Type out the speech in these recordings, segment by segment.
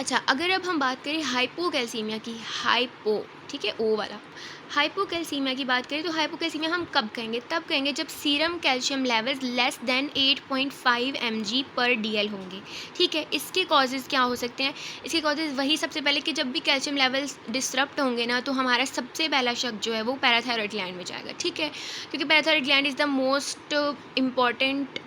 अच्छा, अगर अब हम बात करें हाइपोकैल्सीमिया की, हाइपो, ठीक है, ओ वाला। हाइपोकैल्सीमिया की बात करें तो हाइपोकैल्सीमिया हम कब कहेंगे? तब कहेंगे जब serum calcium levels less than 8.5 mg पर डीएल होंगे, ठीक है। इसके कॉजेज़ क्या हो सकते हैं? इसके कॉजेज़ वही, सबसे पहले कि जब भी कैल्शियम लेवल्स डिसरप्ट होंगे ना, तो हमारा सबसे पहला शक जो है वो पैराथायरॉइड ग्लैंड में जाएगा, ठीक है। क्योंकि parathyroid gland is the most important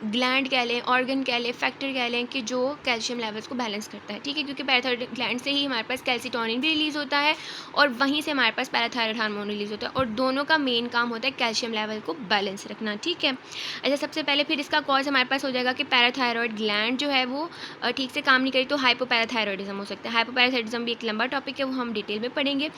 gland कह लें, ऑर्गन कह लें, फैक्टर कह लें कि जो कैल्शियम लेवल्स को बैलेंस करता है, ठीक है। क्योंकि पैराथायरॉइड ग्लैंड से ही हमारे पास कैल्सिटोनिन भी रिलीज़ होता है और वहीं से हमारे पास पैराथायरॉइड हार्मोन रिलीज़ होता है, और दोनों का मेन काम होता है कैल्शियम लेवल को बैलेंस रखना, ठीक है। अच्छा, सबसे पहले फिर इसका कॉज हमारे पास हो जाएगा कि पैराथायरॉइड ग्लैंड जो है वो ठीक से काम नहीं करी, तो हाइपोपैराथायरॉइडिज्म हो सकता है। हाइपोपैराथायरॉइडिज्म भी एक लंबा टॉपिक है, वो हम डिटेल में पढ़ेंगे।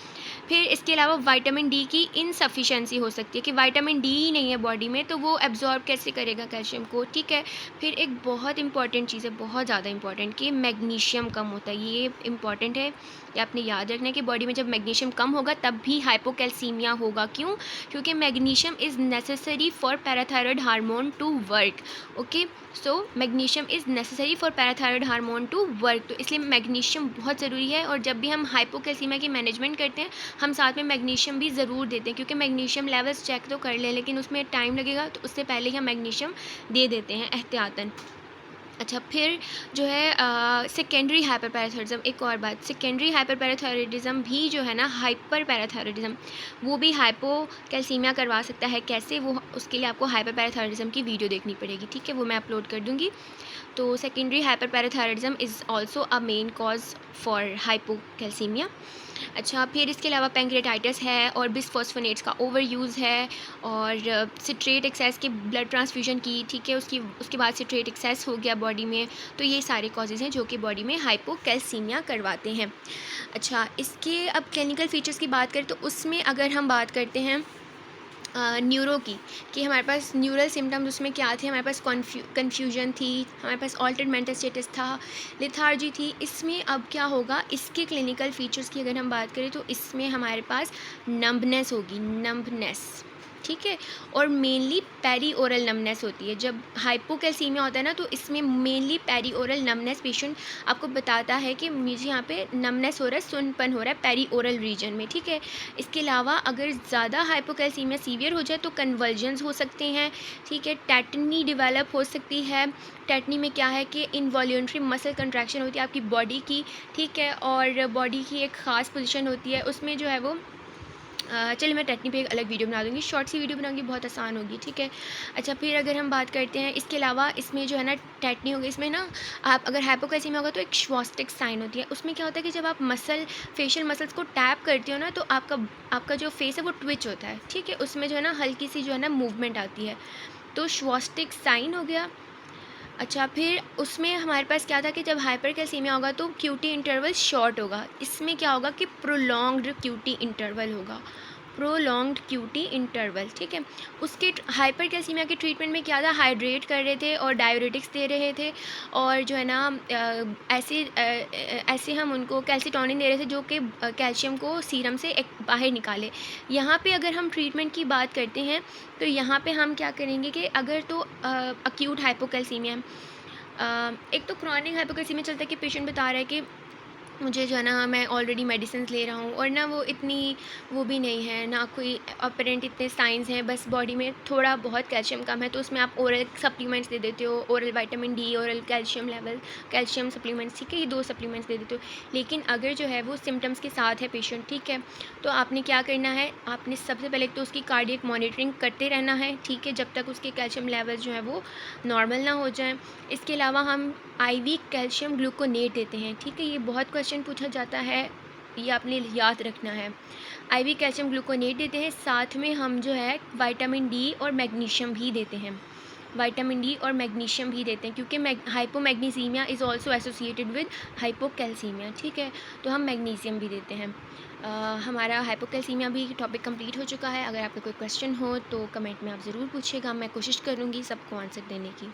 फिर इसके अलावा विटामिन डी की इनसफिशिएंसी हो सकती है कि विटामिन डी ही नहीं है बॉडी में, तो वो एब्जॉर्ब कैसे करेगा कैल्शियम को, ठीक है। फिर एक बहुत इंपॉर्टेंट चीज़ है, बहुत ज़्यादा इंपॉर्टेंट, कि मैग्नीशियम कम होता है। ये इंपॉर्टेंट है, ये आपने याद रखना है कि बॉडी में जब मैग्नीशियम कम होगा तब भी हाइपोकैल्सीमिया होगा। क्यों? क्योंकि magnesium is necessary for parathyroid hormone to work. Okay, so magnesium is necessary for parathyroid hormone to work, तो इसलिए मैग्नीशियम बहुत ज़रूरी है। और जब भी हम हाइपोकैल्सीमिया की मैनेजमेंट करते हैं, हम साथ में मैग्नीशियम भी ज़रूर देते हैं, क्योंकि मैग्नीशियम लेवल्स चेक तो कर लें लेकिन उसमें टाइम लगेगा, तो उससे पहले ही हम मैग्नीशियम दे देते हैं एहतियातन। अच्छा, फिर जो है सेकेंडरी हाइपरपैराथायरॉइडिज्म, एक और बात, सेकेंडरी हाइपरपैराथायरॉइडिज्म भी जो है ना, हाइपर पैराथायरॉइडिज्म, वो भी हाइपोकैल्सीमिया करवा सकता है। कैसे? वो उसके लिए आपको हाइपरपैराथायरॉइडिज्म की वीडियो देखनी पड़ेगी, ठीक है, वो मैं अपलोड कर दूँगी। तो secondary hyperparathyroidism is also a main cause for hypocalcemia. अच्छा, फिर इसके अलावा पैंक्रियाटाइटिस है और बिसफॉस्फोनेट्स का ओवर यूज़ है, और सिट्रेट एक्सेस की ब्लड ट्रांसफ्यूजन की, ठीक है, उसके बाद सिट्रेट एक्सेस हो गया बॉडी में, तो ये सारे कॉजेज़ हैं जो कि बॉडी में हाइपोकैल्सीमिया करवाते हैं। अच्छा, इसके अब क्लिनिकल फीचर्स की बात करें तो उसमें अगर हम बात करते हैं न्यूरो की, कि हमारे पास न्यूरल सिम्टम्स उसमें क्या थे, हमारे पास कन्फ्यूजन थी, हमारे पास ऑल्टर्ड मेंटल स्टेटस था, लेथार्जी थी। इसमें अब क्या होगा, इसके क्लिनिकल फीचर्स की अगर हम बात करें तो इसमें हमारे पास नंबनेस होगी, नंबनेस, ठीक है। और मेनली पेरी ओरल नंबनेस होती है। जब हाइपोकैल्सीमिया होता है ना, तो इसमें mainly peri oral numbness patient आपको बताता है कि मुझे यहाँ पे नंबनेस हो रहा है, सुनपन हो रहा है पेरी ओरल रीजन में, ठीक है। इसके अलावा अगर ज़्यादा हाइपोकैल्सीमिया सीवियर हो जाए तो कन्वर्जन्स हो सकते हैं, ठीक है। टेटनी डेवलप हो सकती है। टेटनी में क्या है कि इनवॉल्यूंट्री मसल कंट्रैक्शन होती है आपकी बॉडी की, ठीक है, और बॉडी की एक ख़ास पोजीशन होती है, उसमें जो है वो चलिए मैं टेटनी पे एक अलग वीडियो बना दूँगी, शॉर्ट सी वीडियो बनाऊँगी, बहुत आसान होगी, ठीक है। अच्छा, फिर अगर हम बात करते हैं इसके अलावा, इसमें जो है ना टेटनी होगी, इसमें ना आप अगर हाइपोकैल्सीमिया होगा तो एक श्वास्टिक साइन होती है। उसमें क्या होता है कि जब आप फेशियल मसल्स को टैप करते हो ना, तो आपका आपका जो फेस है वो ट्विच होता है, ठीक है। उसमें जो है ना हल्की सी जो है ना मूवमेंट आती है, तो श्वास्टिक साइन हो गया। अच्छा, फिर उसमें हमारे पास क्या था कि जब हाइपरकैल्सीमिया होगा तो क्यूटी इंटरवल शॉर्ट होगा। इसमें क्या होगा कि प्रोलॉन्ग्ड क्यूटी इंटरवल होगा, प्रोलॉन्ग्ड क्यूटी इंटरवल, ठीक है। उसके हाइपरकैल्सीमिया के ट्रीटमेंट में क्या था, हाइड्रेट कर रहे थे और डायूरेटिक्स दे रहे थे, और जो है ना ऐसे हम उनको कैल्सिटोनिन दे रहे थे जो कि कैल्शियम को सीरम से एक बाहर निकाले। यहाँ पे अगर हम ट्रीटमेंट की बात करते हैं तो यहाँ पे हम क्या करेंगे कि अगर तो अक्यूट हाइपोकैल्सीमिया, एक तो क्रॉनिक हाइपोकैल्सीमिया चलता है कि पेशेंट बता रहा है कि मुझे जो है ना, मैं ऑलरेडी मेडिसिन ले रहा हूँ और ना वो इतनी वो भी नहीं है ना, कोई अपरेंट इतने साइंस हैं, बस बॉडी में थोड़ा बहुत कैल्शियम कम है, तो उसमें आप ओरल सप्लीमेंट्स दे देते हो, oral vitamin D, oral calcium level, calcium supplements, ठीक है, ये 2 सप्लीमेंट्स दे देते हो। लेकिन अगर जो है वो सिम्टम्स के साथ है पेशेंट, ठीक है, तो आपने क्या करना है, आपने सबसे पहले तो उसकी कार्डियक मॉनिटरिंग करते रहना है, ठीक है, जब तक उसके कैल्शियम लेवल जो है वो नॉर्मल ना हो जाए। इसके अलावा हम आईवी कैल्शियम ग्लूकोनेट देते हैं, ठीक है, ये बहुत क्वेश्चन पूछा जाता है, ये आपने याद रखना है। आईवी कैल्शियम ग्लूकोनेट देते हैं, साथ में हम जो है विटामिन डी और मैग्नीशियम भी देते हैं, विटामिन डी और मैग्नीशियम भी देते हैं, क्योंकि hypomagnesaemia is also associated with hypocalcaemia, ठीक है, तो हम मैग्नीशियम भी देते हैं। हमारा हाइपोकैल्सीमिया भी टॉपिक कंप्लीट हो चुका है। अगर आपका कोई क्वेश्चन हो तो कमेंट में आप ज़रूर पूछिएगा, मैं कोशिश करूँगी सबको आंसर देने की।